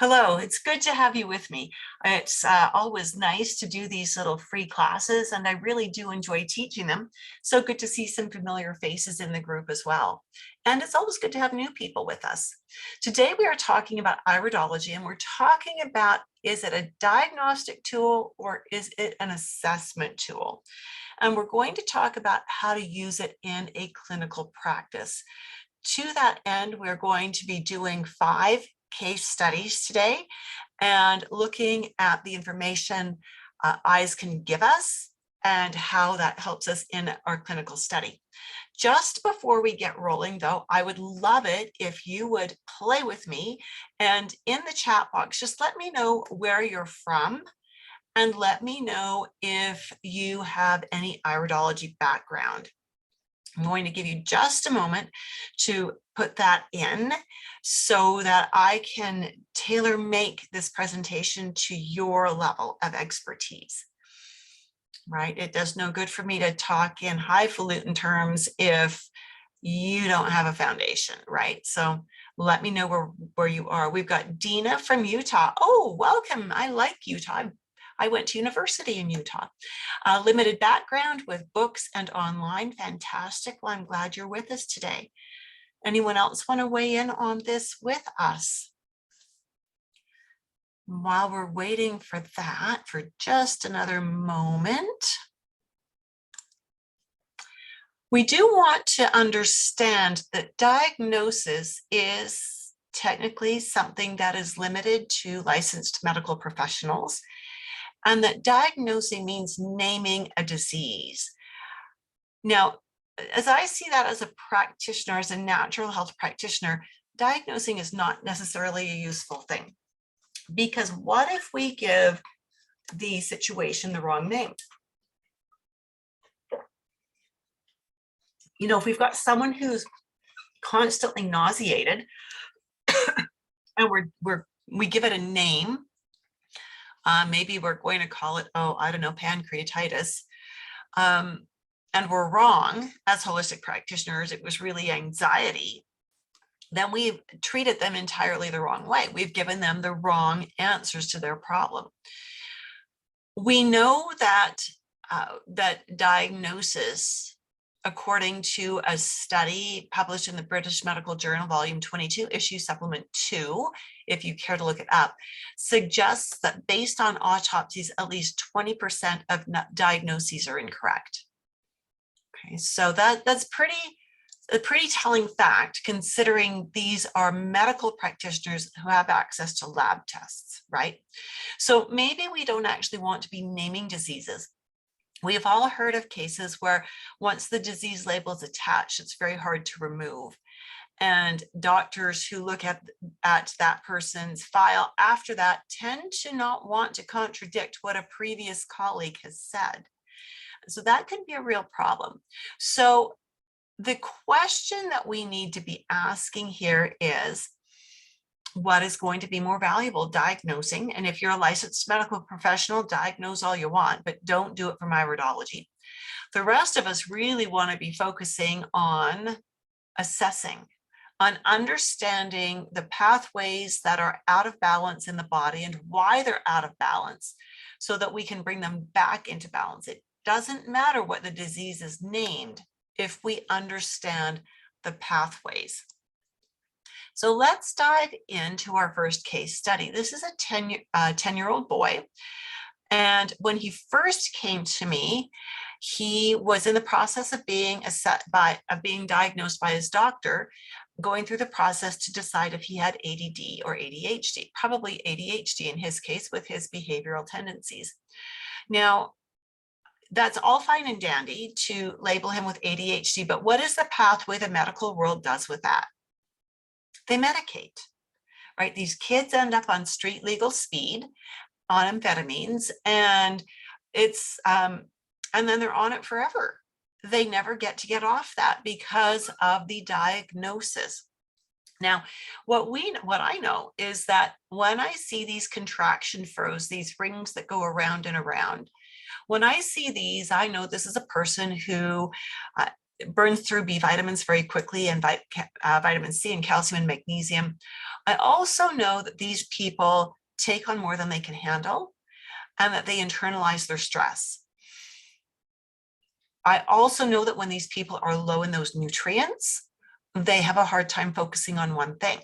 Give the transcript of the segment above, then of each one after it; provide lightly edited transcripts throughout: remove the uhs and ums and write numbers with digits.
Hello, it's good to have you with me. It's always nice to do these little free classes, and I really do enjoy teaching them. So good to see some familiar faces in the group as well. And it's always good to have new people with us. Today we are talking about iridology, and we're talking about, is it a diagnostic tool or is it an assessment tool? And we're going to talk about how to use it in a clinical practice. To that end, we're going to be doing 5 case studies today and looking at the information eyes can give us and how that helps us in our clinical study. Just before we get rolling though, I would love it if you would play with me, and in the chat box, just let me know where you're from and let me know if you have any iridology background. I'm going to give you just a moment to put that in so that I can tailor make this presentation to your level of expertise. Right? It does no good for me to talk in highfalutin terms if you don't have a foundation, right? So let me know where you are. We've got Dina from Utah. Oh, welcome. I like Utah. I went to university in Utah. Limited background with books and online. Fantastic. Well, I'm glad you're with us today. Anyone else want to weigh in on this with us? While we're waiting for that, for just another moment, we do want to understand that diagnosis is technically something that is limited to licensed medical professionals, and that diagnosing means naming a disease. Now, as I see that as a practitioner, as a natural health practitioner, diagnosing is not necessarily a useful thing. Because what if we give the situation the wrong name? You know, if we've got someone who's constantly nauseated and we give it a name, maybe we're going to call it, oh, I don't know, pancreatitis. And we're wrong as holistic practitioners, it was really anxiety, then we've treated them entirely the wrong way. We've given them the wrong answers to their problem. We know that that diagnosis, according to a study published in the British Medical Journal, volume 22, issue supplement 2, if you care to look it up, suggests that based on autopsies, at least 20% of diagnoses are incorrect. Okay, so that's a pretty telling fact, considering these are medical practitioners who have access to lab tests, right? So maybe we don't actually want to be naming diseases. We have all heard of cases where once the disease label is attached, it's very hard to remove. And doctors who look at that person's file after that tend to not want to contradict what a previous colleague has said. So that can be a real problem. So the question that we need to be asking here is, what is going to be more valuable, diagnosing? And if you're a licensed medical professional, diagnose all you want, but don't do it from iridology. The rest of us really want to be focusing on assessing, on understanding the pathways that are out of balance in the body and why they're out of balance so that we can bring them back into balance. It doesn't matter what the disease is named if we understand the pathways. So let's dive into our first case study. This is a 10-year-old boy. And when he first came to me, he was in the process of being diagnosed by his doctor, going through the process to decide if he had ADD or ADHD, probably ADHD in his case with his behavioral tendencies. Now, that's all fine and dandy to label him with ADHD, but what is the pathway the medical world does with that? They medicate, right? These kids end up on street legal speed on amphetamines, and and then they're on it forever. They never get to get off that because of the diagnosis. Now, what I know is that when I see these contraction froze, these rings that go around and around, when I see these, I know this is a person who burns through B vitamins very quickly, and vitamin C and calcium and magnesium. I also know that these people take on more than they can handle and that they internalize their stress. I also know that when these people are low in those nutrients, they have a hard time focusing on one thing.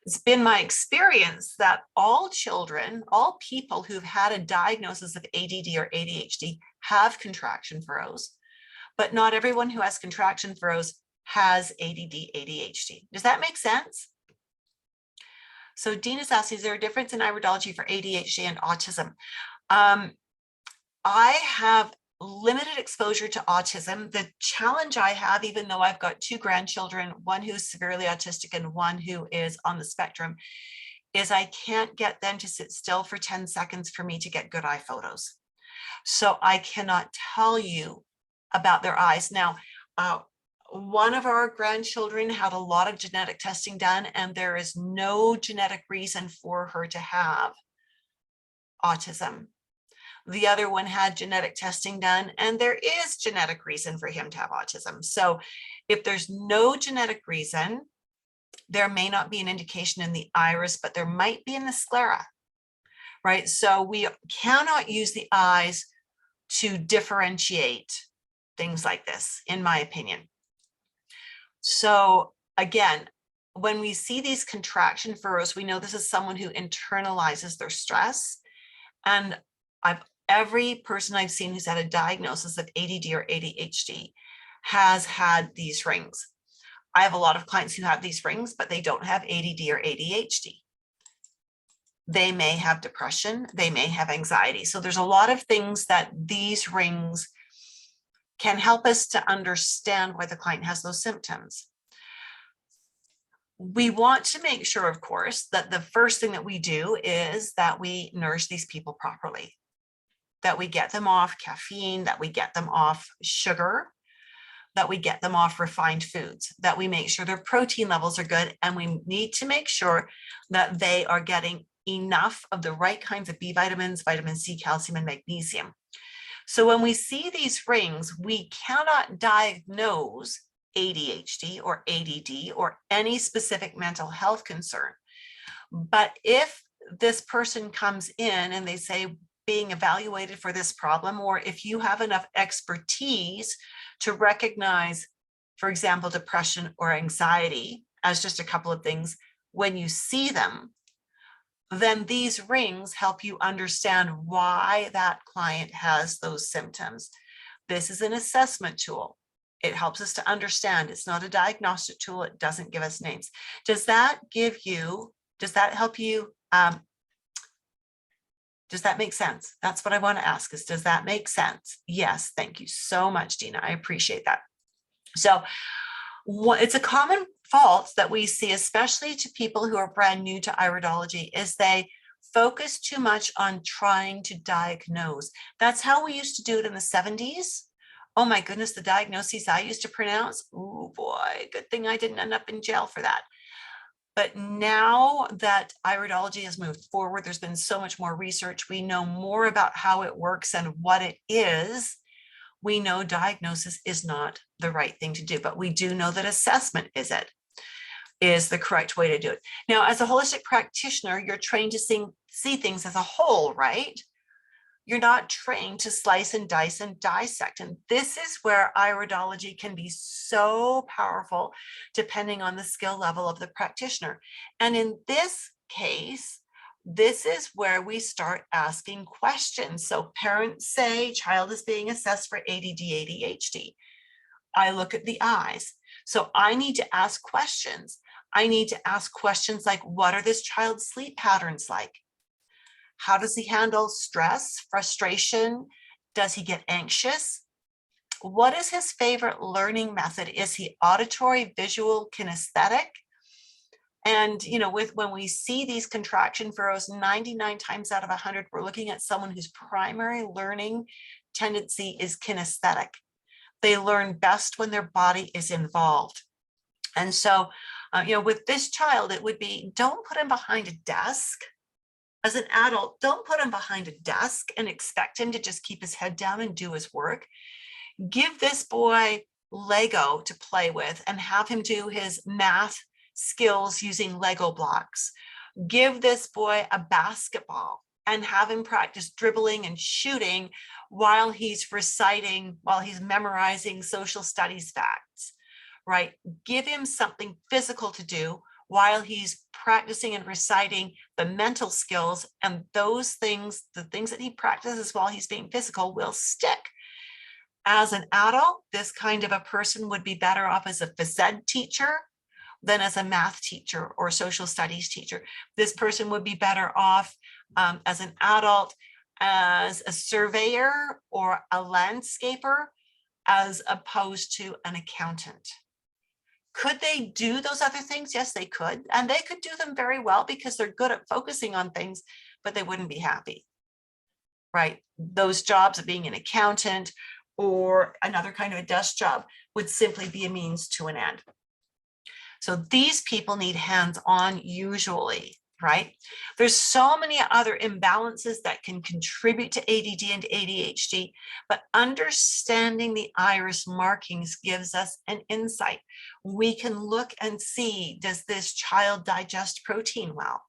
It's been my experience that all children, all people who've had a diagnosis of ADD or ADHD have contraction furrows, but not everyone who has contraction furrows has ADD, ADHD. Does that make sense? So Dean is asking, is there a difference in iridology for ADHD and autism? I have limited exposure to autism. The challenge I have, even though I've got 2 grandchildren, one who's severely autistic and one who is on the spectrum, is I can't get them to sit still for 10 seconds for me to get good eye photos. So I cannot tell you about their eyes. Now, one of our grandchildren had a lot of genetic testing done, and there is no genetic reason for her to have autism. The other one had genetic testing done, and there is genetic reason for him to have autism. So if there's no genetic reason, there may not be an indication in the iris, but there might be in the sclera, right? So we cannot use the eyes to differentiate things like this, in my opinion. So again, when we see these contraction furrows, we know this is someone who internalizes their stress. And every person I've seen who's had a diagnosis of ADD or ADHD has had these rings. I have a lot of clients who have these rings, but they don't have ADD or ADHD. They may have depression, they may have anxiety. So there's a lot of things that these rings can help us to understand why the client has those symptoms. We want to make sure, of course, that the first thing that we do is that we nourish these people properly, that we get them off caffeine, that we get them off sugar, that we get them off refined foods, that we make sure their protein levels are good, and we need to make sure that they are getting enough of the right kinds of B vitamins, vitamin C, calcium, and magnesium. So when we see these rings, we cannot diagnose ADHD or ADD or any specific mental health concern. But if this person comes in and they say being evaluated for this problem, or if you have enough expertise to recognize, for example, depression or anxiety as just a couple of things, when you see them, then these rings help you understand why that client has those symptoms. This is an assessment tool. It helps us to understand. It's not a diagnostic tool. It doesn't give us names. Does that help you? Does that make sense? That's what I want to ask is, does that make sense? Yes, thank you so much, Dina. I appreciate that. So it's a common fault that we see, especially to people who are brand new to iridology, is they focus too much on trying to diagnose. That's how we used to do it in the 70s. Oh my goodness, the diagnoses I used to pronounce. Oh boy, good thing I didn't end up in jail for that. But now that iridology has moved forward, there's been so much more research. We know more about how it works and what it is. We know diagnosis is not the right thing to do, but we do know that assessment is the correct way to do it. Now, as a holistic practitioner, you're trained to see things as a whole, right? You're not trained to slice and dice and dissect. And this is where iridology can be so powerful, depending on the skill level of the practitioner. And in this case, this is where we start asking questions. So parents say child is being assessed for ADD, ADHD. I look at the eyes. So I need to ask questions. I need to ask questions like, what are this child's sleep patterns like? How does he handle stress, frustration? Does he get anxious? What is his favorite learning method? Is he auditory, visual, kinesthetic? And, when we see these contraction furrows, 99 times out of 100, we're looking at someone whose primary learning tendency is kinesthetic. They learn best when their body is involved. And so, with this child, it would be, don't put him behind a desk. As an adult, don't put him behind a desk and expect him to just keep his head down and do his work. Give this boy Lego to play with and have him do his math skills using Lego blocks. Give this boy a basketball and have him practice dribbling and shooting while he's reciting, while he's memorizing social studies facts, right? Give him something physical to do while he's practicing and reciting the mental skills, and those things, the things that he practices while he's being physical, will stick. As an adult, this kind of a person would be better off as a phys ed teacher than as a math teacher or social studies teacher. This person would be better off as an adult as a surveyor or a landscaper as opposed to an accountant. Could they do those other things? Yes, they could. And they could do them very well because they're good at focusing on things, but they wouldn't be happy, right? Those jobs of being an accountant or another kind of a desk job would simply be a means to an end. So these people need hands-on usually, right? There's so many other imbalances that can contribute to ADD and ADHD, but understanding the iris markings gives us an insight. We can look and see, does this child digest protein well?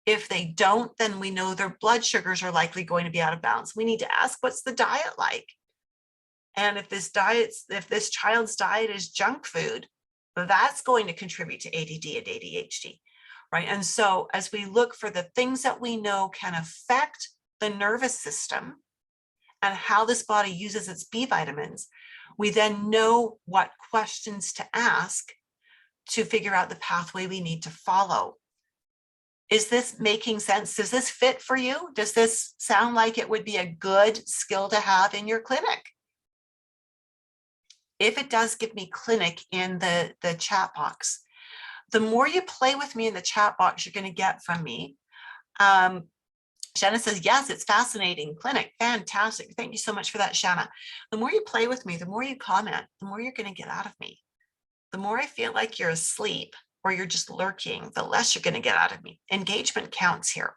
If they don't, then we know their blood sugars are likely going to be out of balance. We need to ask, what's the diet like? And if this child's diet is junk food, that's going to contribute to ADD and ADHD, right? And so as we look for the things that we know can affect the nervous system and how this body uses its B vitamins, we then know what questions to ask to figure out the pathway we need to follow. Is this making sense? Does this fit for you? Does this sound like it would be a good skill to have in your clinic? If it does, give me clinic in the chat box. The more you play with me in the chat box, you're going to get from me. Shanna says, yes, it's fascinating. Clinic, fantastic. Thank you so much for that, Shanna. The more you play with me, the more you comment, the more you're going to get out of me. The more I feel like you're asleep or you're just lurking, the less you're going to get out of me. Engagement counts here.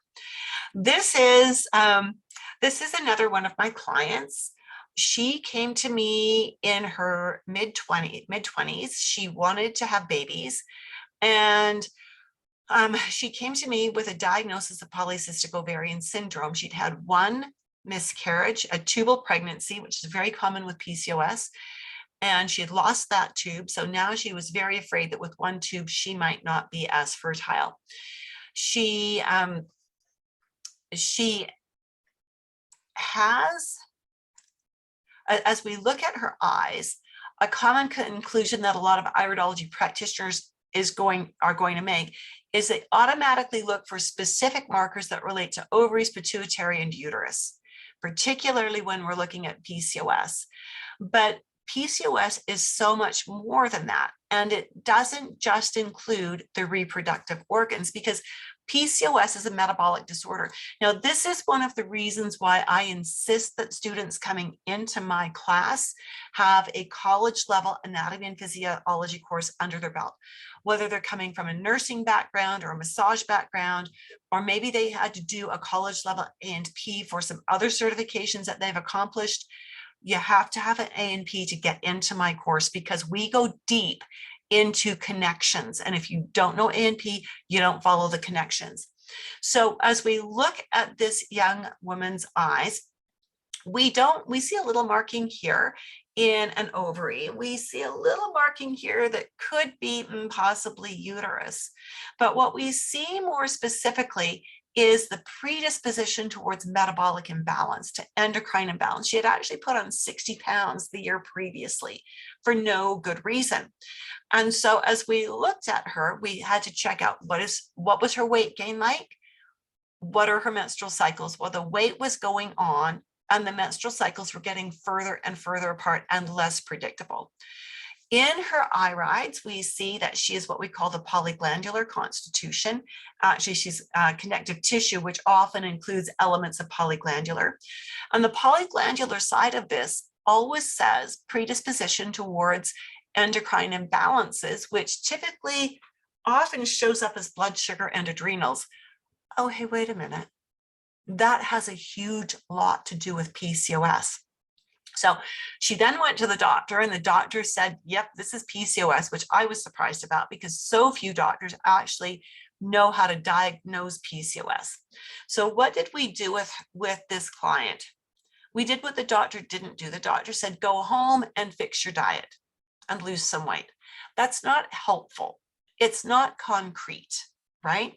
This is another one of my clients. She came to me in her mid-20s. She wanted to have babies, and she came to me with a diagnosis of polycystic ovarian syndrome. She'd had one miscarriage, a tubal pregnancy, which is very common with PCOS, and she had lost that tube. So now she was very afraid that with one tube, she might not be as fertile. She has, as we look at her eyes, a common conclusion that a lot of iridology practitioners are going to make is they automatically look for specific markers that relate to ovaries, pituitary, and uterus, particularly when we're looking at PCOS. But PCOS is so much more than that. And it doesn't just include the reproductive organs, because PCOS is a metabolic disorder. Now, this is one of the reasons why I insist that students coming into my class have a college level anatomy and physiology course under their belt, whether they're coming from a nursing background or a massage background, or maybe they had to do a college level A&P for some other certifications that they've accomplished. You have to have an A&P to get into my course, because we go deep into connections. And if you don't know A&P, you don't follow the connections. So as we look at this young woman's eyes, we see a little marking here in an ovary. We see a little marking here that could be possibly uterus. But what we see more specifically is the predisposition towards metabolic imbalance, to endocrine imbalance. She had actually put on 60 pounds the year previously for no good reason. And so as we looked at her, we had to check out what was her weight gain like? What are her menstrual cycles? Well, the weight was going on and the menstrual cycles were getting further and further apart and less predictable. In her irides, we see that she is what we call the polyglandular constitution. Actually, she's connective tissue, which often includes elements of polyglandular. And the polyglandular side of this always says predisposition towards endocrine imbalances, which typically often shows up as blood sugar and adrenals. Oh, hey, wait a minute. That has a huge lot to do with PCOS. So she then went to the doctor, and the doctor said, yep, this is PCOS, which I was surprised about because so few doctors actually know how to diagnose PCOS. So what did we do with this client? We did what the doctor didn't do. The doctor said, go home and fix your diet and lose some weight. That's not helpful. It's not concrete, right?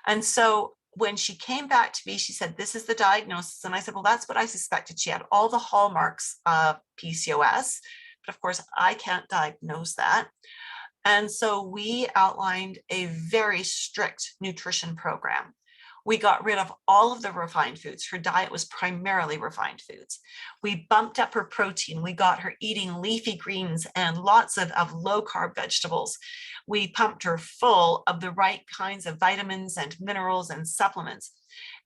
And so when she came back to me, she said, this is the diagnosis. And I said, well, that's what I suspected. She had all the hallmarks of PCOS, but of course I can't diagnose that. And so we outlined a very strict nutrition program. We got rid of all of the refined foods. Her diet was primarily refined foods. We bumped up her protein. We got her eating leafy greens and lots of low carb vegetables. We pumped her full of the right kinds of vitamins and minerals and supplements.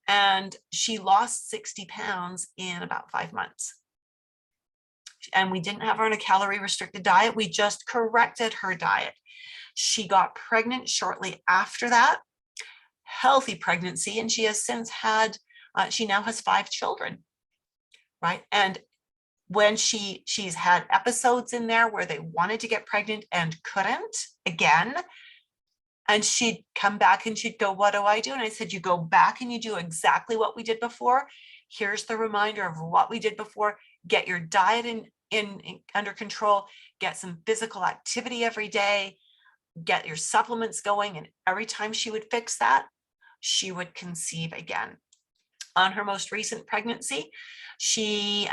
And she lost 60 pounds in about 5 months. And we didn't have her on a calorie restricted diet. We just corrected her diet. She got pregnant shortly after that, healthy pregnancy, and she has since had, she now has 5 children, right? And when she's had episodes in there where they wanted to get pregnant and couldn't again, and she'd come back and she'd go, what do I do? And I said, you go back and you do exactly what we did before. Here's the reminder of what we did before. Get your diet in under control, get some physical activity every day, get your supplements going. And every time she would fix that, she would conceive again. On her most recent pregnancy, she,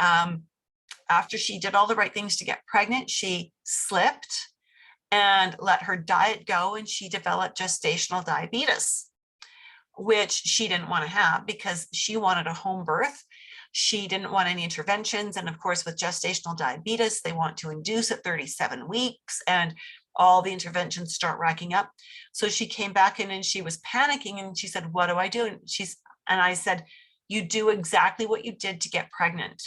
after she did all the right things to get pregnant, she slipped and let her diet go, and she developed gestational diabetes, which she didn't want to have because she wanted a home birth. She didn't want any interventions. And of course, with gestational diabetes, they want to induce at 37 weeks, and all the interventions start racking up. So she came back in and she was panicking, and she said, what do I do? And I said, you do exactly what you did to get pregnant.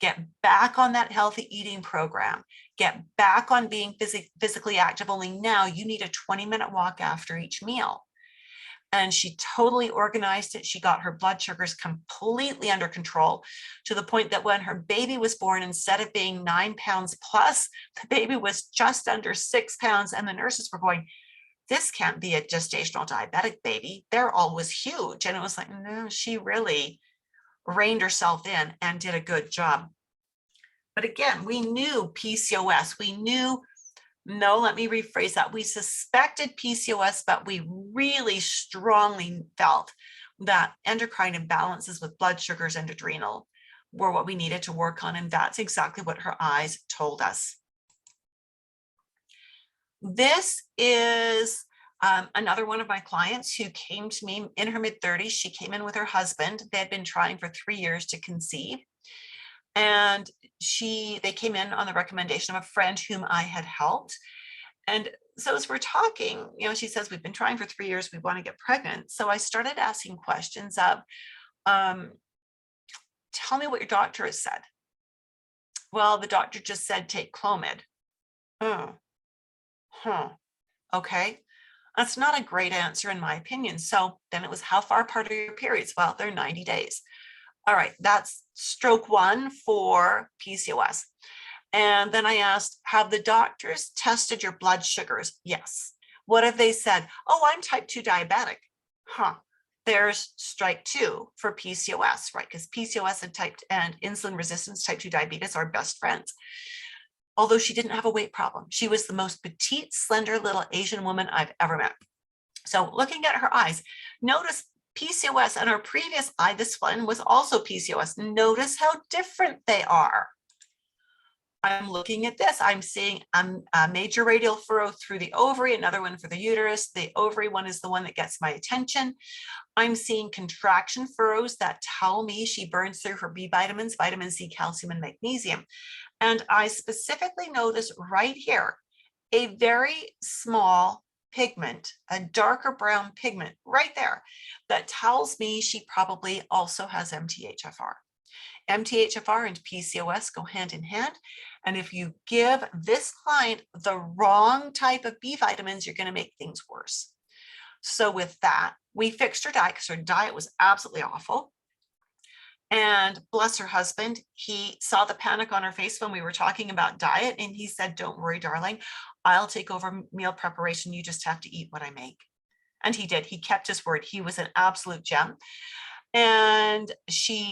Get back on that healthy eating program. Get back on being physically active. Only now you need a 20-minute walk after each meal. And she totally organized it. She got her blood sugars completely under control, to the point that when her baby was born, instead of being 9 pounds plus, the baby was just under 6 pounds. And the nurses were going, this can't be a gestational diabetic baby. They're always huge. And it was like, no, she really reined herself in and did a good job. But again, we knew PCOS. We knew, no, let me rephrase that. We suspected PCOS, but we really strongly felt that endocrine imbalances with blood sugars and adrenal were what we needed to work on. And that's exactly what her eyes told us. This is another one of my clients who came to me in her mid-30s. She came in with her husband. They had been trying for 3 years to conceive. And they came in on the recommendation of a friend whom I had helped. And so as we're talking, she says, we've been trying for 3 years. We want to get pregnant. So I started asking questions of, tell me what your doctor has said. Well, the doctor just said, take Clomid. Oh, okay. That's not a great answer in my opinion. So then it was, how far apart are your periods? Well, they're 90 days. All right, that's stroke 1 for PCOS. And then I asked, have the doctors tested your blood sugars? Yes. What have they said? Oh, I'm type 2 diabetic. There's strike 2 for PCOS, right? Because PCOS and insulin resistance type 2 diabetes are best friends. Although she didn't have a weight problem. She was the most petite, slender little Asian woman I've ever met. So looking at her eyes, notice PCOS, and her previous eye, this one was also PCOS. Notice how different they are. I'm looking at this. I'm seeing a major radial furrow through the ovary, another one for the uterus. The ovary one is the one that gets my attention. I'm seeing contraction furrows that tell me she burns through her B vitamins, vitamin C, calcium, and magnesium. And I specifically notice right here, a very small pigment, a darker brown pigment right there that tells me she probably also has MTHFR. MTHFR and PCOS go hand in hand. And if you give this client the wrong type of B vitamins, you're going to make things worse. So with that, we fixed her diet because her diet was absolutely awful. And bless her husband, he saw the panic on her face when we were talking about diet. And he said, don't worry, darling, I'll take over meal preparation. You just have to eat what I make. And he did. He kept his word. He was an absolute gem. And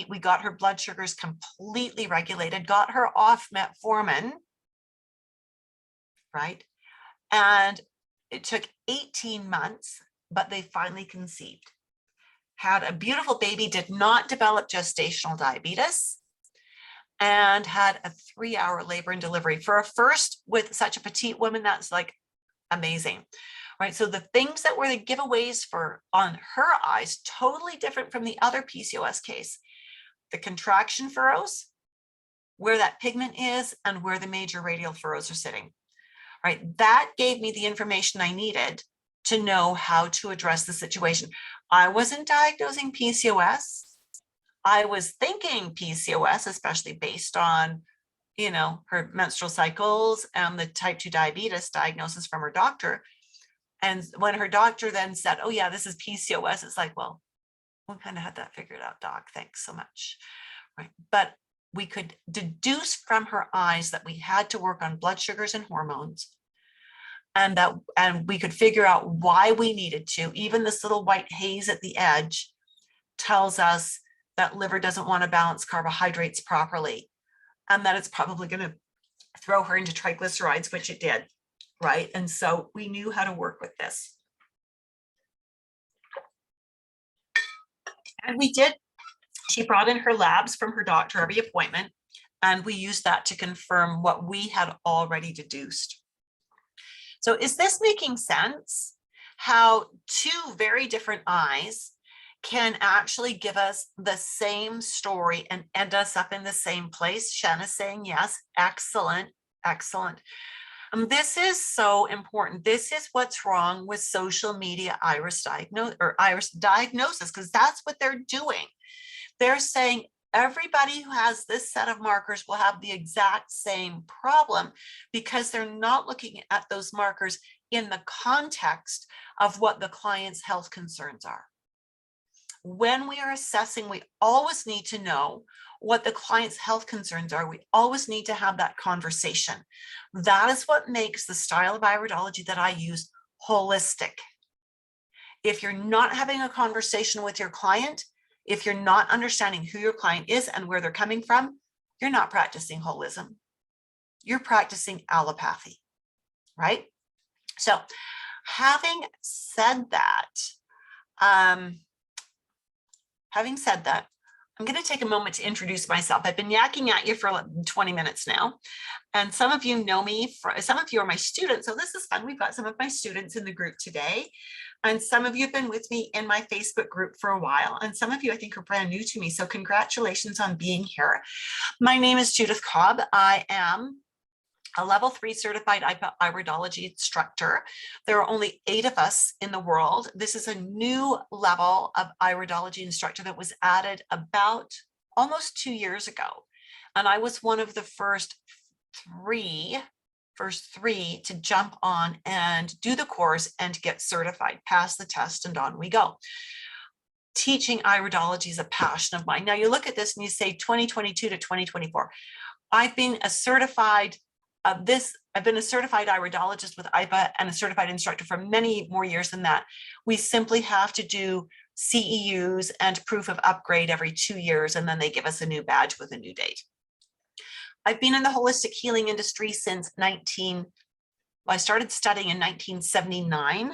we got her blood sugars completely regulated, got her off metformin, right? And it took 18 months, but they finally conceived. Had a beautiful baby, did not develop gestational diabetes, and had a 3-hour labor and delivery. For a first with such a petite woman, that's like amazing, right? So the things that were the giveaways for on her eyes, totally different from the other PCOS case. The contraction furrows, where that pigment is, and where the major radial furrows are sitting, right? That gave me the information I needed to know how to address the situation. I wasn't diagnosing PCOS. I was thinking PCOS, especially based on, her menstrual cycles and the type 2 diabetes diagnosis from her doctor. And when her doctor then said, oh yeah, this is PCOS, it's like, well, we kind of had that figured out, doc. Thanks so much. Right. But we could deduce from her eyes that we had to work on blood sugars and hormones, and we could figure out why we needed to. Even this little white haze at the edge tells us that liver doesn't want to balance carbohydrates properly, and that it's probably going to throw her into triglycerides, which it did, right? And so we knew how to work with this. And we did. She brought in her labs from her doctor every appointment, and we used that to confirm what we had already deduced. So is this making sense? How two very different eyes can actually give us the same story and end us up in the same place? Shanna's saying yes. Excellent, excellent. This is so important. This is what's wrong with social media iris diagnosis, because that's what they're doing. They're saying everybody who has this set of markers will have the exact same problem, because they're not looking at those markers in the context of what the client's health concerns are. When we are assessing, we always need to know what the client's health concerns are. We always need to have that conversation. That is what makes the style of iridology that I use holistic. If you're not having a conversation with your client, if you're not understanding who your client is and where they're coming from, you're not practicing holism. You're practicing allopathy, right? So having said that, I'm going to take a moment to introduce myself. I've been yakking at you for 20 minutes now, and some of you know me, some of you are my students, so this is fun. We've got some of my students in the group today, and some of you have been with me in my Facebook group for a while, and some of you I think are brand new to me, so congratulations on being here. My name is Judith Cobb. I am a level 3 certified iridology instructor. There are only 8 of us in the world. This is a new level of iridology instructor that was added about almost 2 years ago. And I was one of the first three to jump on and do the course and get certified, pass the test, and on we go. Teaching iridology is a passion of mine. Now you look at this and you say 2022 to 2024. I've been a certified iridologist with IPA and a certified instructor for many more years than that. We simply have to do CEUs and proof of upgrade every 2 years, and then they give us a new badge with a new date. I've been in the holistic healing industry since I started studying in 1979,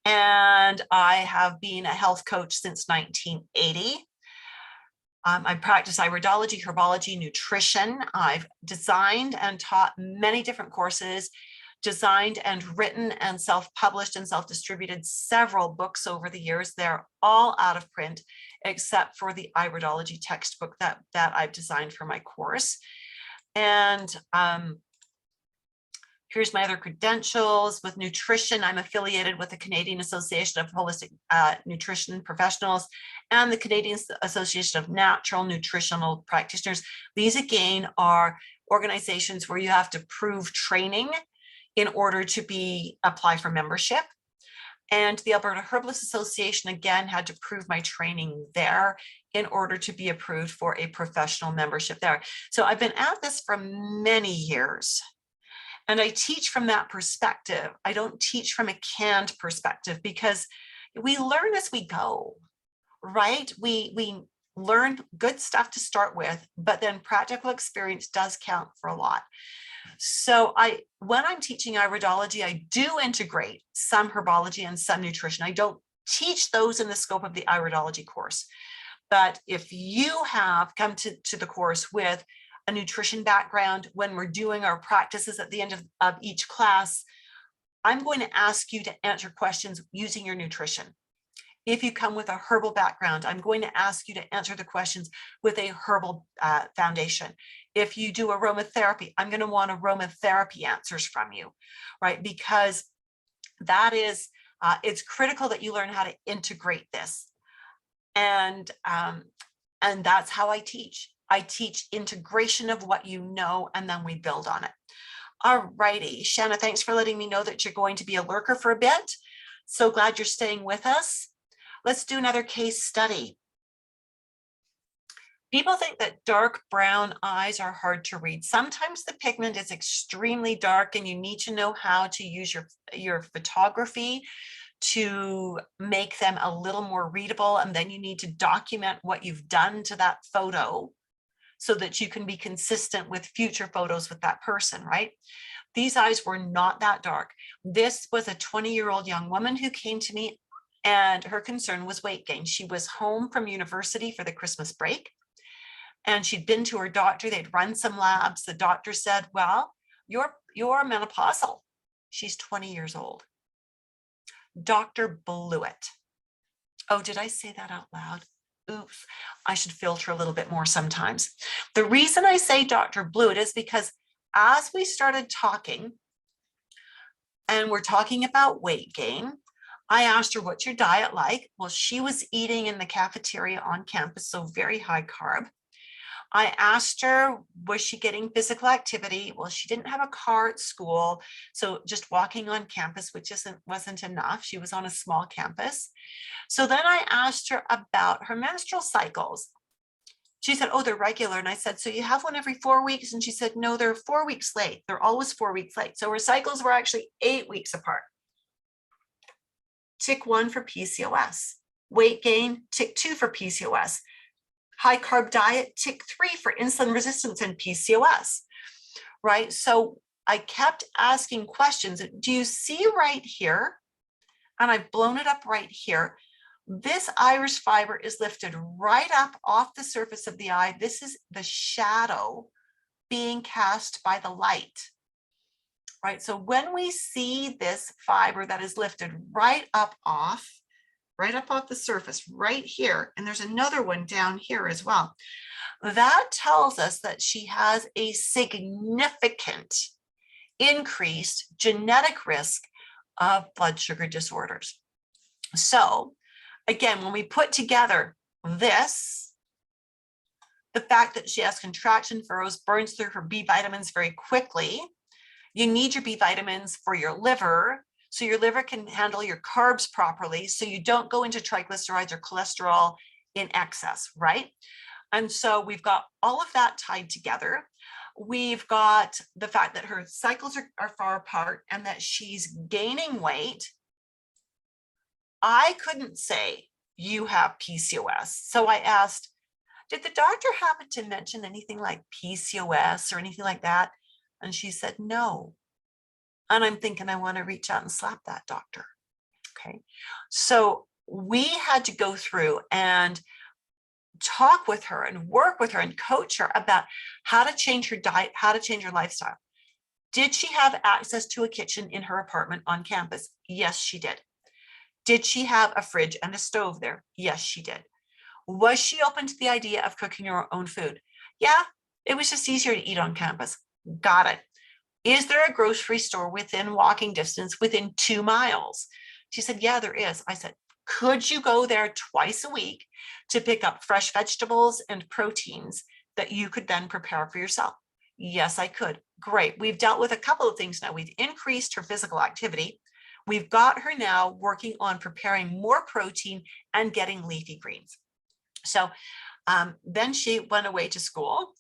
and I have been a health coach since 1980. I practice iridology, herbology, nutrition. I've designed and taught many different courses, designed and written and self-published and self-distributed several books over the years. They're all out of print, except for the iridology textbook that I've designed for my course. And here's my other credentials. With nutrition, I'm affiliated with the Canadian Association of Holistic Nutrition Professionals and the Canadian Association of Natural Nutritional Practitioners. These, again, are organizations where you have to prove training in order to apply for membership. And the Alberta Herbalist Association, again, had to prove my training there in order to be approved for a professional membership there. So I've been at this for many years, and I teach from that perspective. I don't teach from a canned perspective, because we learn as we go, right? We learn good stuff to start with, but then practical experience does count for a lot. So when I'm teaching iridology, I do integrate some herbology and some nutrition. I don't teach those in the scope of the iridology course. But if you have come to the course with a nutrition background, when we're doing our practices at the end of each class, I'm going to ask you to answer questions using your nutrition. If you come with a herbal background, I'm going to ask you to answer the questions with a herbal foundation. If you do aromatherapy, I'm going to want aromatherapy answers from you, right? Because that is, it's critical that you learn how to integrate this. And that's how I teach. I teach integration of what you know, and then we build on it. All righty, Shanna, thanks for letting me know that you're going to be a lurker for a bit. So glad you're staying with us. Let's do another case study. People think that dark brown eyes are hard to read. Sometimes the pigment is extremely dark, and you need to know how to use your photography to make them a little more readable. And then you need to document what you've done to that photo so that you can be consistent with future photos with that person, right? These eyes were not that dark. This was a 20-year-old young woman who came to me, and her concern was weight gain. She was home from university for the Christmas break, and she'd been to her doctor. They'd run some labs. The doctor said, well, you're menopausal. She's 20 years old. Doctor blew it. Oh, did I say that out loud? Oops, I should filter a little bit more sometimes. The reason I say doctor blew it is because as we started talking, and we're talking about weight gain, I asked her, what's your diet like? Well, she was eating in the cafeteria on campus, so very high carb. I asked her, was she getting physical activity? Well, she didn't have a car at school, so just walking on campus, which wasn't enough. She was on a small campus. So then I asked her about her menstrual cycles. She said, oh, they're regular. And I said, so you have one every 4 weeks? And she said, no, they're 4 weeks late. They're always 4 weeks late. So her cycles were actually 8 weeks apart. Tick 1 for PCOS. Weight gain, tick 2 for PCOS. High carb diet, tick 3 for insulin resistance and PCOS, right? So I kept asking questions. Do you see right here? And I've blown it up right here. This iris fiber is lifted right up off the surface of the eye. This is the shadow being cast by the light, right? So when we see this fiber that is lifted right up off the surface right here, and there's another one down here as well, that tells us that she has a significant increased genetic risk of blood sugar disorders. So again, when we put together this, the fact that she has contraction furrows, burns through her B vitamins very quickly. You need your B vitamins for your liver, so your liver can handle your carbs properly, so you don't go into triglycerides or cholesterol in excess, right? And so we've got all of that tied together. We've got the fact that her cycles are far apart and that she's gaining weight. I couldn't say you have PCOS. So I asked, did the doctor happen to mention anything like PCOS or anything like that? And she said, no. And I'm thinking, I want to reach out and slap that doctor. Okay. So we had to go through and talk with her and work with her and coach her about how to change her diet, how to change her lifestyle. Did she have access to a kitchen in her apartment on campus? Yes, she did. Did she have a fridge and a stove there? Yes, she did. Was she open to the idea of cooking her own food? Yeah, it was just easier to eat on campus. Got it. Is there a grocery store within walking distance within 2 miles? She said, yeah, there is. I said, could you go there twice a week to pick up fresh vegetables and proteins that you could then prepare for yourself? Yes, I could. Great. We've dealt with a couple of things now. We've increased her physical activity. We've got her now working on preparing more protein and getting leafy greens. So then she went away to school,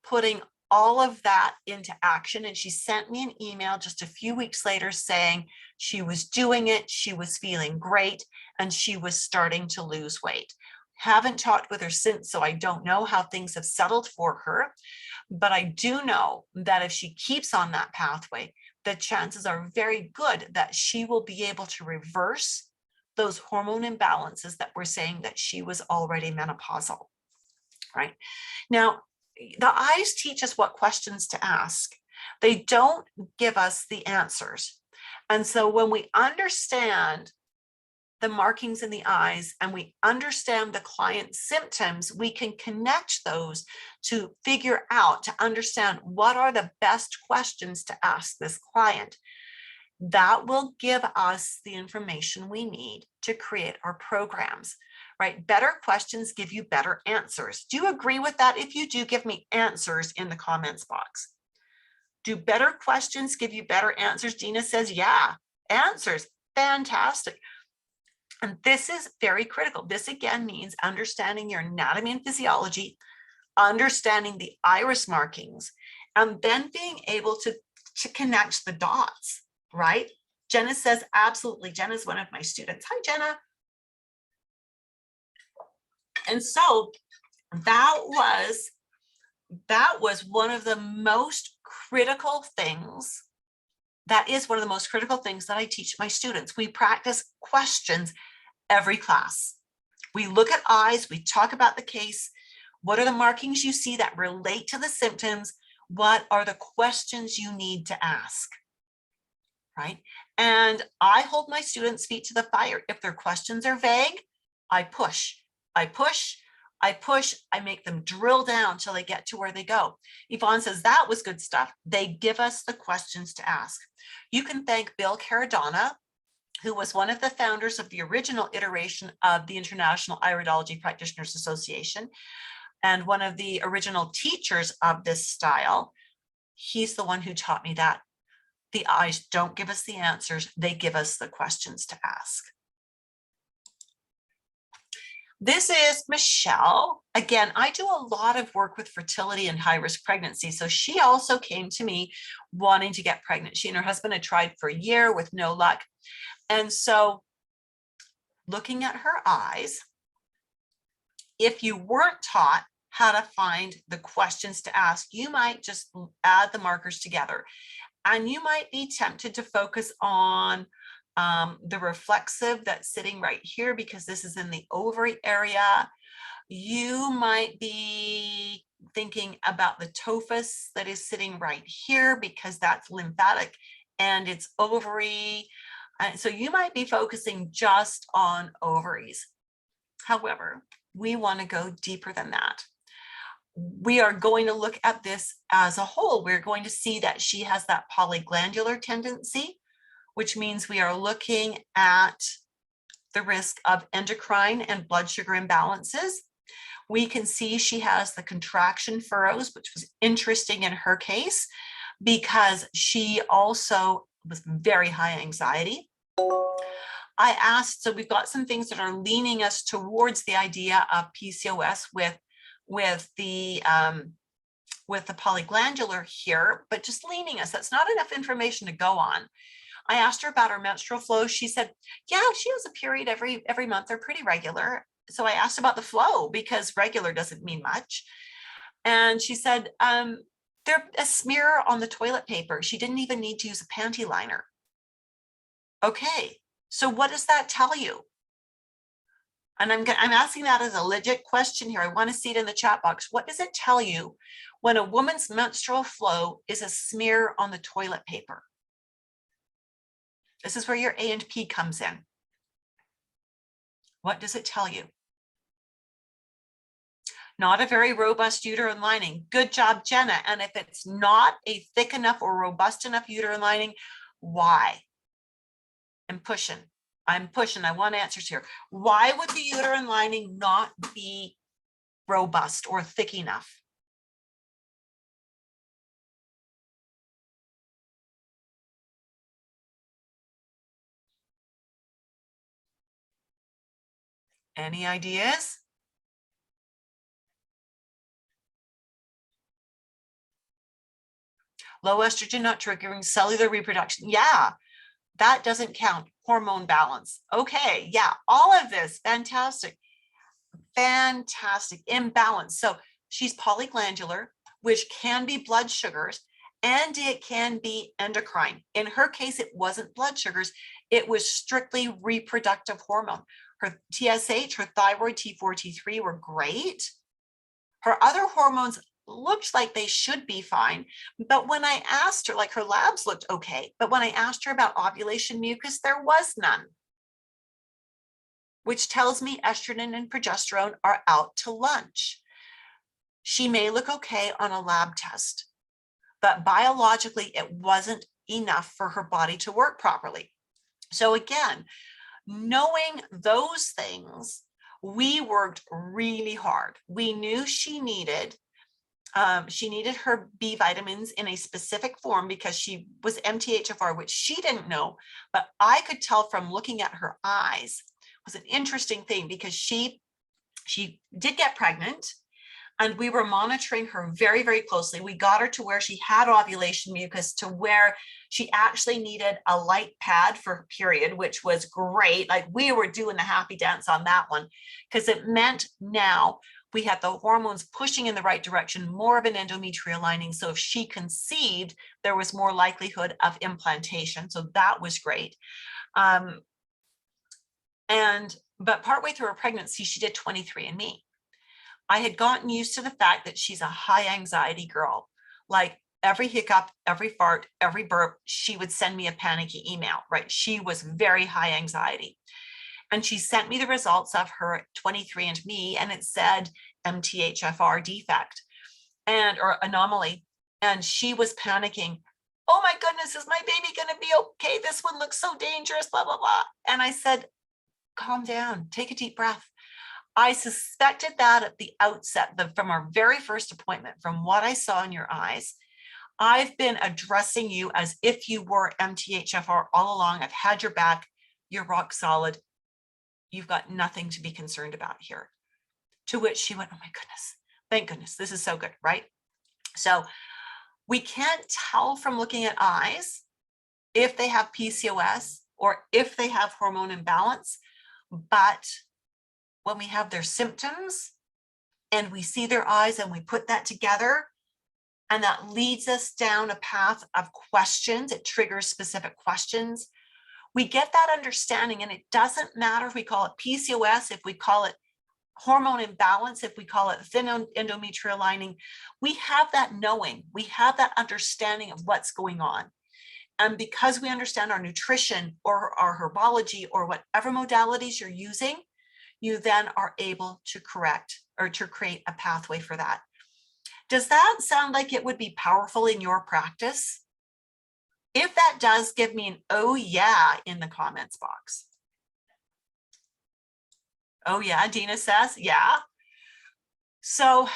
putting all of that into action. And she sent me an email just a few weeks later saying she was doing it, she was feeling great, and she was starting to lose weight. Haven't talked with her since, so I don't know how things have settled for her. But I do know that if she keeps on that pathway, the chances are very good that she will be able to reverse those hormone imbalances that we're saying that she was already menopausal, right? Now, the eyes teach us what questions to ask. They don't give us the answers. And so when we understand the markings in the eyes and we understand the client's symptoms, we can connect those to figure out, to understand what are the best questions to ask this client. That will give us the information we need to create our programs, right? Better questions give you better answers. Do you agree with that? If you do, give me answers in the comments box. Do better questions give you better answers? Dina says, yeah, answers, fantastic. And this is very critical. This again means understanding your anatomy and physiology, understanding the iris markings, and then being able to connect the dots, right? Jenna says, absolutely. Jenna is one of my students. Hi, Jenna. And so that was one of the most critical things. That is one of the most critical things that I teach my students. We practice questions every class. We look at eyes, we talk about the case. What are the markings you see that relate to the symptoms? What are the questions you need to ask, right? And I hold my students' feet to the fire. If their questions are vague, I push, I push, I push, I make them drill down till they get to where they go. Yvonne says, that was good stuff. They give us the questions to ask. You can thank Bill Caradonna, who was one of the founders of the original iteration of the International Iridology Practitioners Association and one of the original teachers of this style. He's the one who taught me that. The eyes don't give us the answers, they give us the questions to ask. This is Michelle. Again, I do a lot of work with fertility and high-risk pregnancy. So she also came to me wanting to get pregnant. She and her husband had tried for a year with no luck. And so looking at her eyes, if you weren't taught how to find the questions to ask, you might just add the markers together. And you might be tempted to focus on the reflexive that's sitting right here because this is in the ovary area. You might be thinking about the tophus that is sitting right here because that's lymphatic and it's ovary. So you might be focusing just on ovaries. However, we want to go deeper than that. We are going to look at this as a whole. We're going to see that she has that polyglandular tendency, which means we are looking at the risk of endocrine and blood sugar imbalances. We can see she has the contraction furrows, which was interesting in her case because she also was very high anxiety. I asked, so we've got some things that are leaning us towards the idea of PCOS with the polyglandular here, but just leaning us. That's not enough information to go on. I asked her about her menstrual flow. She said, yeah, she has a period every month. They're pretty regular. So I asked about the flow because regular doesn't mean much. And she said, they're a smear on the toilet paper. She didn't even need to use a panty liner. Okay, so what does that tell you? And I'm asking that as a legit question here. I want to see it in the chat box. What does it tell you when a woman's menstrual flow is a smear on the toilet paper? This is where your A and P comes in. What does it tell you? Not a very robust uterine lining. Good job, Jenna. And if it's not a thick enough or robust enough uterine lining, why? I'm pushing. I want answers here. Why would the uterine lining not be robust or thick enough? Any ideas? Low estrogen not triggering cellular reproduction. Yeah, that doesn't count. Hormone balance. Okay, yeah, all of this, fantastic. Fantastic. Imbalance. So she's polyglandular, which can be blood sugars, and it can be endocrine. In her case, it wasn't blood sugars. It was strictly reproductive hormone. Her TSH, her thyroid, T4, T3 were great. Her other hormones looked like they should be fine. But when I asked her, like her labs looked okay, but when I asked her about ovulation mucus, there was none, which tells me estrogen and progesterone are out to lunch. She may look okay on a lab test, but biologically, it wasn't enough for her body to work properly. So again, knowing those things, we worked really hard. We knew she needed her B vitamins in a specific form because she was MTHFR, which she didn't know, but I could tell from looking at her eyes. It was an interesting thing because she did get pregnant, and we were monitoring her very, very closely. We got her to where she had ovulation mucus, to where she actually needed a light pad for her period, which was great. Like, we were doing the happy dance on that one, because it meant now we had the hormones pushing in the right direction, more of an endometrial lining. So if she conceived, there was more likelihood of implantation. So that was great. But partway through her pregnancy, she did 23andMe. I had gotten used to the fact that she's a high anxiety girl. Like, every hiccup, every fart, every burp, she would send me a panicky email, right? She was very high anxiety. And she sent me the results of her 23andMe, and it said MTHFR defect or anomaly. And she was panicking. Oh my goodness, is my baby going to be okay? This one looks so dangerous, blah, blah, blah. And I said, calm down, take a deep breath. I suspected that at the outset, from our very first appointment, from what I saw in your eyes. I've been addressing you as if you were MTHFR all along. I've had your back. You're rock solid. You've got nothing to be concerned about here. To which she went, oh my goodness, thank goodness, this is so good, right? So we can't tell from looking at eyes if they have PCOS or if they have hormone imbalance, but when we have their symptoms and we see their eyes and we put that together, and that leads us down a path of questions, it triggers specific questions, we get that understanding. And it doesn't matter if we call it PCOS, if we call it hormone imbalance, if we call it thin endometrial lining, we have that knowing, we have that understanding of what's going on. And because we understand our nutrition or our herbology or whatever modalities you're using, you then are able to correct or to create a pathway for that. Does that sound like it would be powerful in your practice? If that does, give me an oh yeah in the comments box. Oh yeah, Dina says, yeah. So,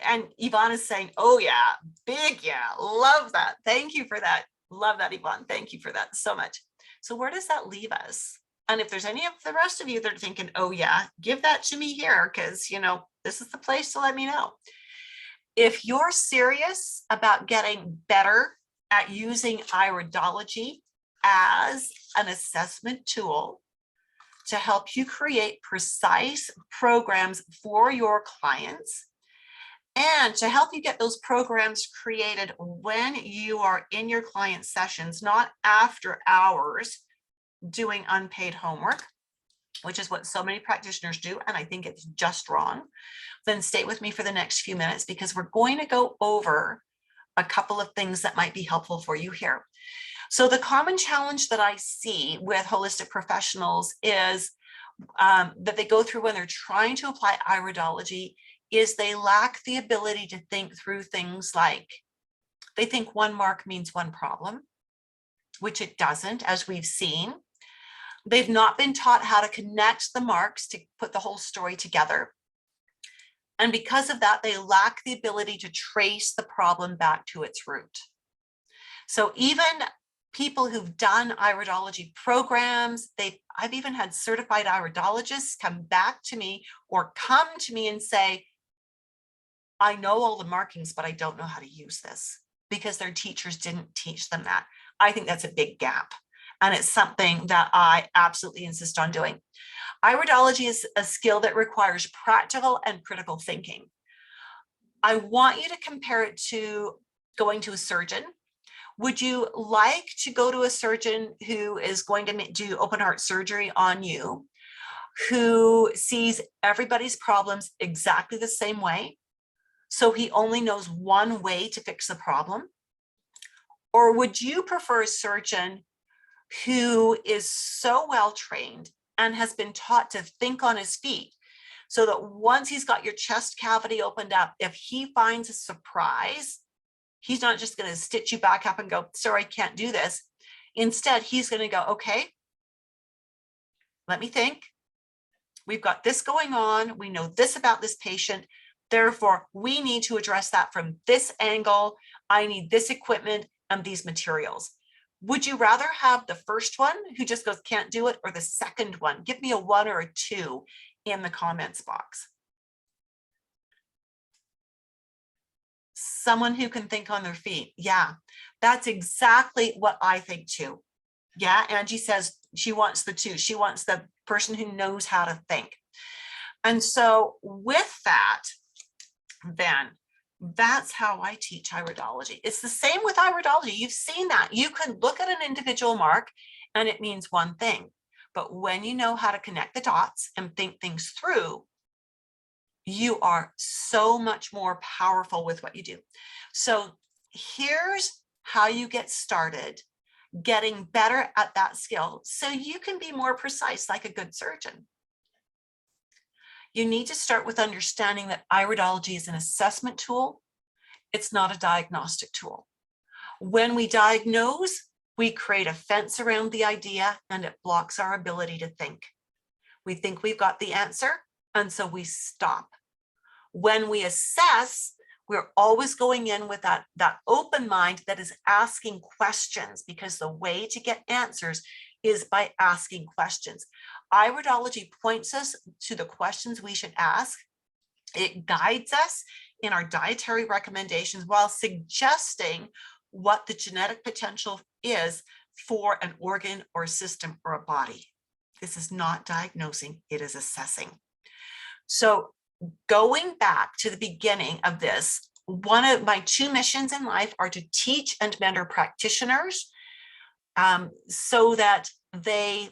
and Yvonne is saying, oh yeah, big yeah, love that. Thank you for that. Love that, Yvonne. Thank you for that so much. So where does that leave us? And if there's any of the rest of you that are thinking, oh yeah, give that to me here, because, you know, this is the place to let me know. If you're serious about getting better at using iridology as an assessment tool to help you create precise programs for your clients, and to help you get those programs created when you are in your client sessions, not after hours doing unpaid homework, which is what so many practitioners do, and I think it's just wrong, then stay with me for the next few minutes, because we're going to go over a couple of things that might be helpful for you here. So the common challenge that I see with holistic professionals is that they go through when they're trying to apply iridology is they lack the ability to think through things like, they think one mark means one problem, which it doesn't, as we've seen. They've not been taught how to connect the marks to put the whole story together. And because of that, they lack the ability to trace the problem back to its root. So even people who've done iridology programs. I've even had certified iridologists come back to me or come to me and say, I know all the markings, but I don't know how to use this because their teachers didn't teach them that. I think that's a big gap. And it's something that I absolutely insist on doing. Iridology is a skill that requires practical and critical thinking. I want you to compare it to going to a surgeon. Would you like to go to a surgeon who is going to do open heart surgery on you, who sees everybody's problems exactly the same way, so he only knows one way to fix the problem? Or would you prefer a surgeon who is so well trained and has been taught to think on his feet, so that once he's got your chest cavity opened up, if he finds a surprise, he's not just going to stitch you back up and go, sorry, I can't do this. Instead, he's going to go, okay, let me think. We've got this going on. We know this about this patient. Therefore, we need to address that from this angle. I need this equipment and these materials. Would you rather have the first one who just goes, can't do it, or the second one? Give me a 1 or a 2 in the comments box. Someone who can think on their feet. Yeah, that's exactly what I think too. Yeah, Angie says she wants the 2. She wants the person who knows how to think. And so with that, then that's how I teach iridology. It's the same with iridology. You've seen that. You can look at an individual mark and it means one thing. But when you know how to connect the dots and think things through, you are so much more powerful with what you do. So here's how you get started getting better at that skill so you can be more precise like a good surgeon. You need to start with understanding that iridology is an assessment tool. It's not a diagnostic tool. When we diagnose, we create a fence around the idea and it blocks our ability to think. We think we've got the answer, and so we stop. When we assess, we're always going in with that open mind that is asking questions, because the way to get answers is by asking questions. Iridology points us to the questions we should ask. It guides us in our dietary recommendations while suggesting what the genetic potential is for an organ or system or a body. This is not diagnosing, it is assessing. So going back to the beginning of this, one of my 2 missions in life are to teach and mentor practitioners so that they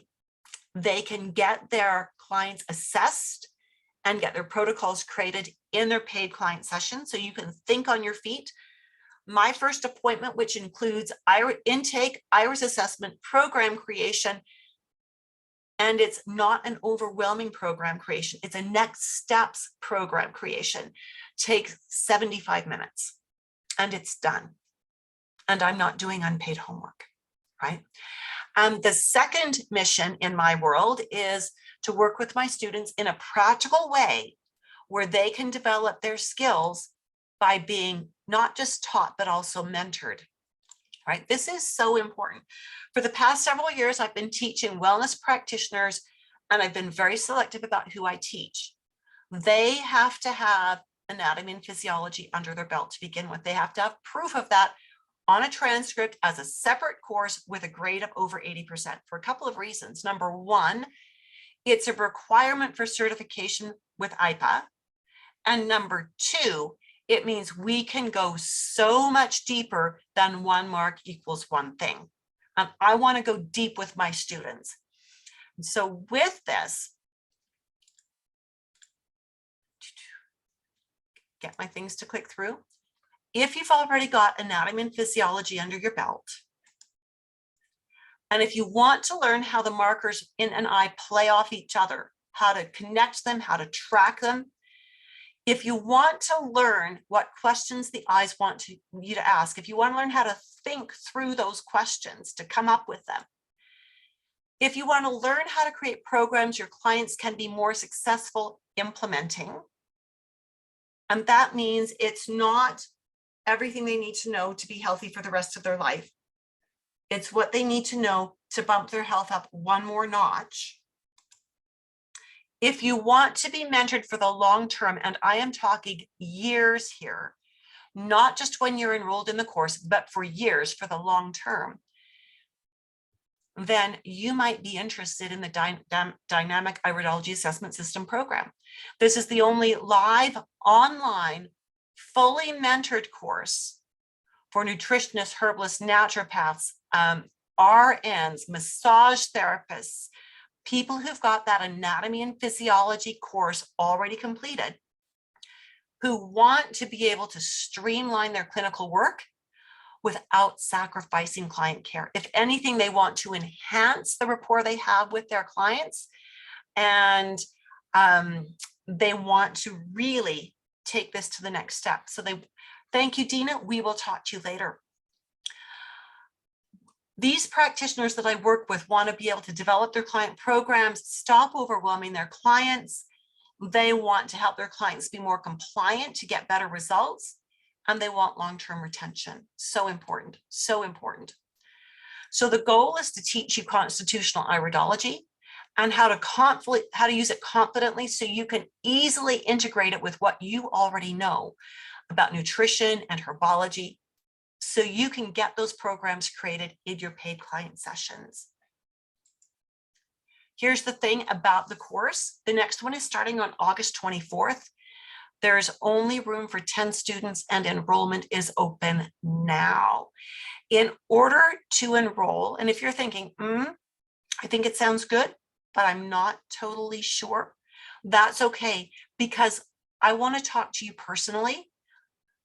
can get their clients assessed and get their protocols created in their paid client session so you can think on your feet. My first appointment, which includes intake, iris assessment, program creation, and it's not an overwhelming program creation. It's a next steps program creation. Takes 75 minutes and it's done. And I'm not doing unpaid homework, right? The second mission in my world is to work with my students in a practical way where they can develop their skills by being not just taught, but also mentored. Right? This is so important. For the past several years, I've been teaching wellness practitioners, and I've been very selective about who I teach. They have to have anatomy and physiology under their belt to begin with. They have to have proof of that on a transcript as a separate course with a grade of over 80% for a couple of reasons. Number one, it's a requirement for certification with IPA. And number two, it means we can go so much deeper than 1 mark equals 1 thing. I want to go deep with my students. So with this, get my things to click through. If you've already got anatomy and physiology under your belt, and if you want to learn how the markers in an eye play off each other, how to connect them, how to track them, if you want to learn what questions the eyes want you to ask, if you want to learn how to think through those questions to come up with them, if you want to learn how to create programs your clients can be more successful implementing, and that means it's not everything they need to know to be healthy for the rest of their life. It's what they need to know to bump their health up one more notch. If you want to be mentored for the long term, and I am talking years here, not just when you're enrolled in the course, but for years, for the long term, then you might be interested in the Dynamic Iridology Assessment System program. This is the only live, online, fully mentored course for nutritionists, herbalists, naturopaths, RNs, massage therapists, people who've got that anatomy and physiology course already completed, who want to be able to streamline their clinical work without sacrificing client care. If anything, they want to enhance the rapport they have with their clients, and they want to really take this to the next step. So thank you, Dina. We will talk to you later. These practitioners that I work with want to be able to develop their client programs, stop overwhelming their clients. They want to help their clients be more compliant to get better results, and they want long-term retention. So important, so important. So the goal is to teach you constitutional iridology and how to use it confidently so you can easily integrate it with what you already know about nutrition and herbology, so you can get those programs created in your paid client sessions. Here's the thing about the course. The next one is starting on August 24th. There's only room for 10 students and enrollment is open now. In order to enroll, and if you're thinking, I think it sounds good, but I'm not totally sure, that's okay, because I want to talk to you personally.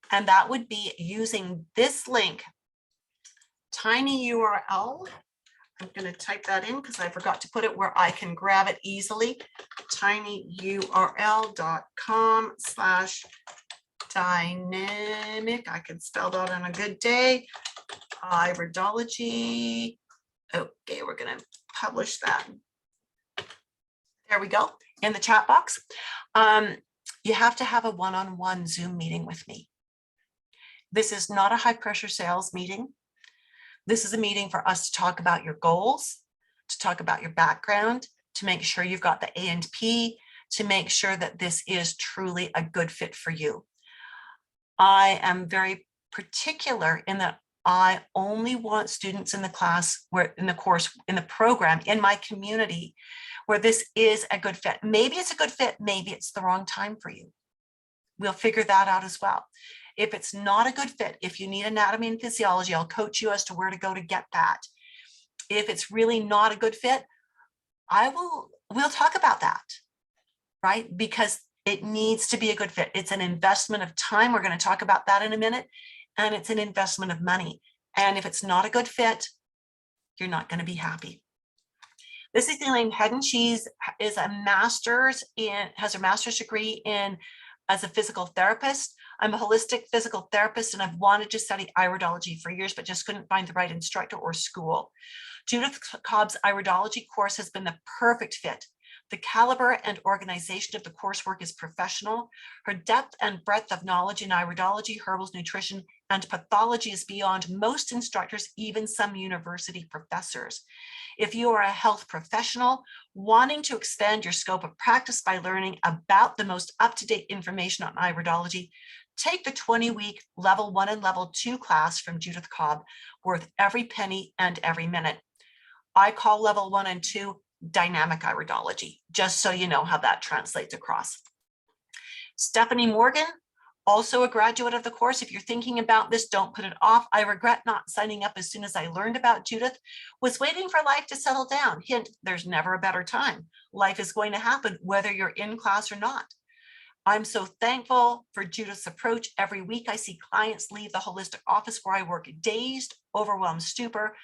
And that would be using this link, tiny URL. I'm going to type that in because I forgot to put it where I can grab it easily. tinyurl.com/dynamic. I can spell that on a good day. Iridology. Okay, we're going to publish that. There we go, in the chat box. You have to have a one-on-one Zoom meeting with me. This is not a high-pressure sales meeting. This is a meeting for us to talk about your goals, to talk about your background, to make sure you've got the A and P, to make sure that this is truly a good fit for you. I am very particular in that I only want students in the class, in the program, in my community, where this is a good fit. Maybe it's a good fit, maybe it's the wrong time for you. We'll figure that out as well. If it's not a good fit, if you need anatomy and physiology, I'll coach you as to where to go to get that. If it's really not a good fit, we'll talk about that, right? Because it needs to be a good fit. It's an investment of time. We're going to talk about that in a minute. And it's an investment of money. And if it's not a good fit, you're not going to be happy. This is Elaine Hedden. She has a master's degree as a physical therapist. I'm a holistic physical therapist, and I've wanted to study iridology for years, but just couldn't find the right instructor or school. Judith Cobb's iridology course has been the perfect fit. The caliber and organization of the coursework is professional. Her depth and breadth of knowledge in iridology, herbals, nutrition, and pathology is beyond most instructors, even some university professors. If you are a health professional wanting to expand your scope of practice by learning about the most up-to-date information on iridology, take the 20-week level 1 and level 2 class from Judith Cobb, worth every penny and every minute. I call level 1 and 2 dynamic iridology, just so you know how that translates across. Stephanie Morgan, also a graduate of the course. If you're thinking about this, don't put it off. I regret not signing up as soon as I learned about Judith. Was waiting for life to settle down. Hint, there's never a better time. Life is going to happen whether you're in class or not. I'm so thankful for Judith's approach. Every week I see clients leave the holistic office where I work dazed, overwhelmed, stupor.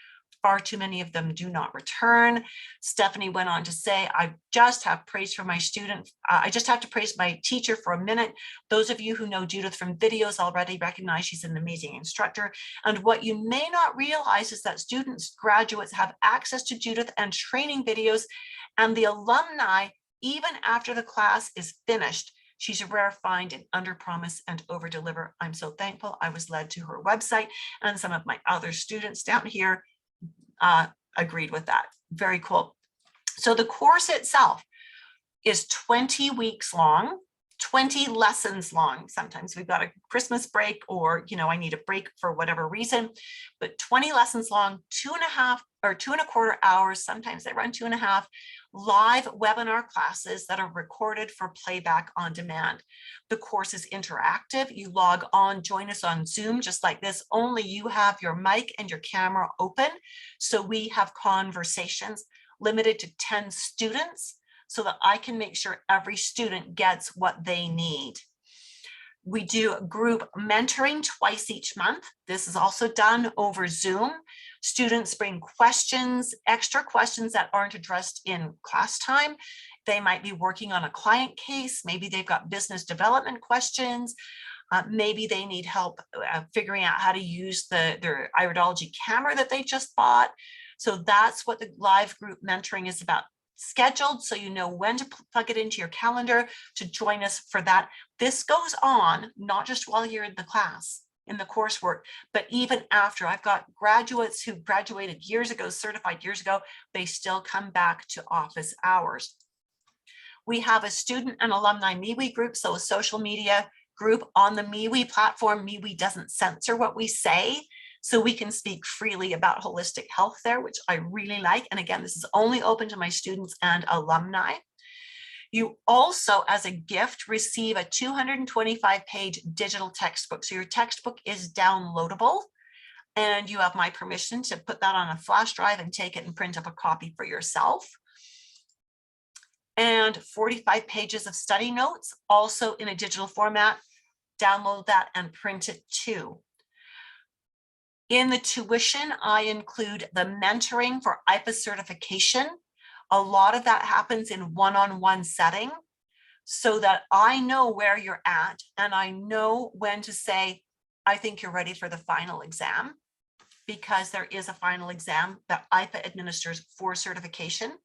Far too many of them do not return. Stephanie went on to say, I just have praise for my student. I just have to praise my teacher for a minute. Those of you who know Judith from videos already recognize she's an amazing instructor. And what you may not realize is that students, graduates have access to Judith and training videos, and the alumni, even after the class is finished. She's a rare find in under-promise and over-deliver. I'm so thankful I was led to her website, and some of my other students down here agreed with that. Very cool. So the course itself is 20 weeks long, 20 lessons long. Sometimes we've got a Christmas break, or, you know, I need a break for whatever reason, but 20 lessons long, 2.5 or 2.25 hours. Sometimes they run 2.5 live webinar classes that are recorded for playback on demand. The course is interactive. You log on, join us on Zoom, just like this, only you have your mic and your camera open. So we have conversations limited to 10 students, so that I can make sure every student gets what they need. We do group mentoring twice each month. This is also done over Zoom. Students bring questions, extra questions that aren't addressed in class time. They might be working on a client case. Maybe they've got business development questions. Maybe they need help figuring out how to use their iridology camera that they just bought. So that's what the live group mentoring is about. Scheduled so you know when to plug it into your calendar to join us for that. This goes on not just while you're in the class, in the coursework, but even after. I've got graduates who graduated years ago, certified years ago, they still come back to office hours. We have a student and alumni MeWe group, so a social media group on the MeWe platform. MeWe doesn't censor what we say, so we can speak freely about holistic health there, which I really like. And again, this is only open to my students and alumni. You also, as a gift, receive a 225-page digital textbook. So your textbook is downloadable, and you have my permission to put that on a flash drive and take it and print up a copy for yourself. And 45 pages of study notes, also in a digital format. Download that and print it too. In the tuition, I include the mentoring for IPA certification. A lot of that happens in one-on-one setting, so that I know where you're at and I know when to say, I think you're ready for the final exam, because there is a final exam that IPA administers for certification.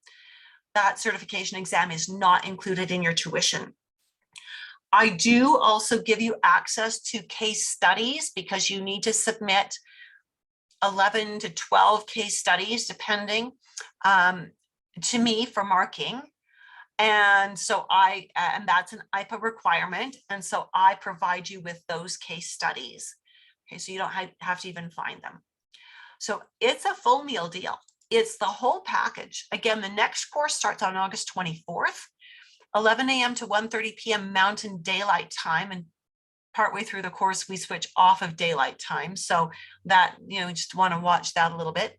That certification exam is not included in your tuition. I do also give you access to case studies, because you need to submit 11 to 12 case studies, depending, to me for marking. And so and that's an IPA requirement. And so I provide you with those case studies. Okay, so you don't have to even find them. So it's a full meal deal. It's the whole package. Again, the next course starts on August 24th, 11 a.m. to 1:30 p.m. Mountain Daylight Time. And partway through the course, we switch off of daylight time. So that, you know, just want to watch that a little bit.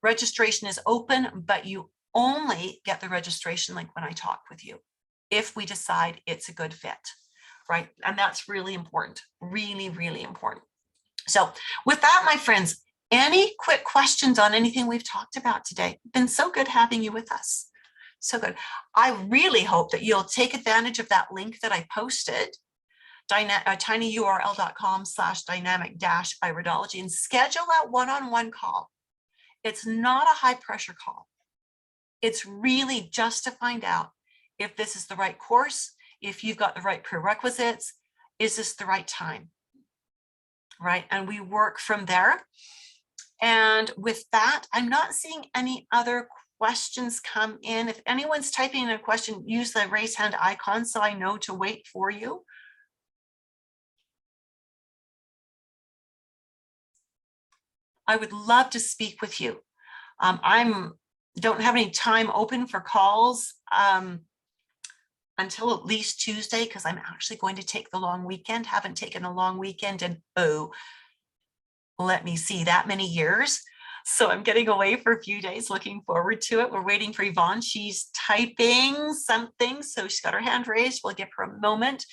Registration is open, but you only get the registration link when I talk with you, if we decide it's a good fit, right? And that's really important, really, really important. So with that, my friends, any quick questions on anything we've talked about today? It's been so good having you with us. So good. I really hope that you'll take advantage of that link that I posted, tinyurl.com/dynamic-iridology, and schedule that one-on-one call. It's not a high pressure call. It's really just to find out if this is the right course, if you've got the right prerequisites, is this the right time, right? And we work from there. And with that, I'm not seeing any other questions come in. If anyone's typing in a question, use the raise hand icon so I know to wait for you. I would love to speak with you. Don't have any time open for calls until at least Tuesday, because I'm actually going to take the long weekend. Haven't taken a long weekend in, oh, let me see, that many years. So I'm getting away for a few days, looking forward to it. We're waiting for Yvonne. She's typing something, so she's got her hand raised. We'll give her a moment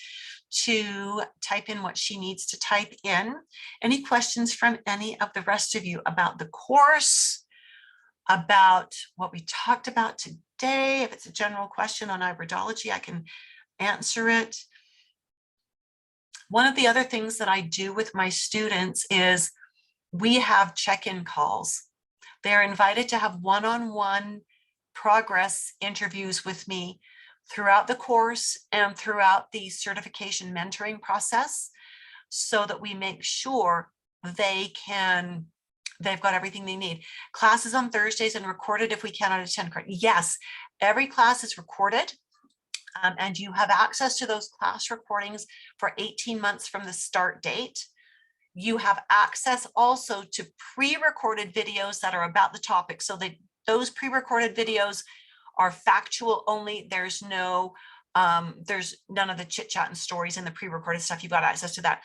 to type in what she needs to type in. Any questions from any of the rest of you about the course, about what we talked about today? If it's a general question on iridology, I can answer it. One of the other things that I do with my students is we have check-in calls. They're invited to have one-on-one progress interviews with me throughout the course and throughout the certification mentoring process, so that we make sure they can They've got everything they need. Classes on Thursdays and recorded if we cannot attend. Yes, every class is recorded. And you have access to those class recordings for 18 months from the start date. You have access also to pre-recorded videos that are about the topic. So those pre-recorded videos are factual only. There's none of the chit chat and stories and the pre-recorded stuff. You've got access to that.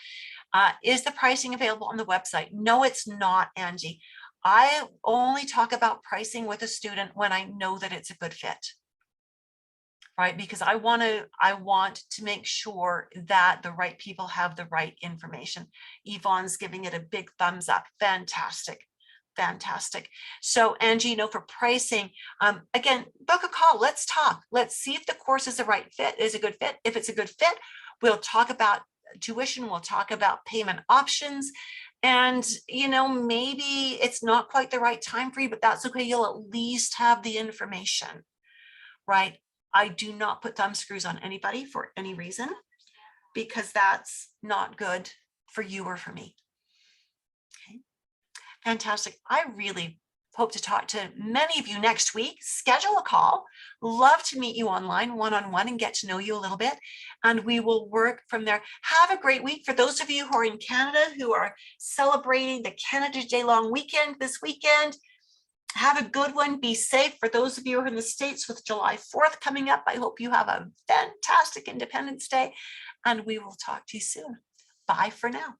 Is the pricing available on the website? No, it's not, Angie. I only talk about pricing with a student when I know that it's a good fit. Right, because I want to make sure that the right people have the right information. Yvonne's giving it a big thumbs up. Fantastic. Fantastic. So Angie, for pricing, again, book a call. Let's talk. Let's see if the course is the right fit, is a good fit. If it's a good fit, we'll talk about tuition. We'll talk about payment options. And, maybe it's not quite the right time for you, but that's okay. You'll at least have the information, right? I do not put thumb screws on anybody for any reason, because that's not good for you or for me. Okay, fantastic. I really hope to talk to many of you next week. Schedule a call. Love to meet you online, one-on-one, and get to know you a little bit. And we will work from there. Have a great week. For those of you who are in Canada, who are celebrating the Canada Day long weekend this weekend, have a good one. Be safe. For those of you who are in the States with July 4th coming up, I hope you have a fantastic Independence Day, and we will talk to you soon. Bye for now.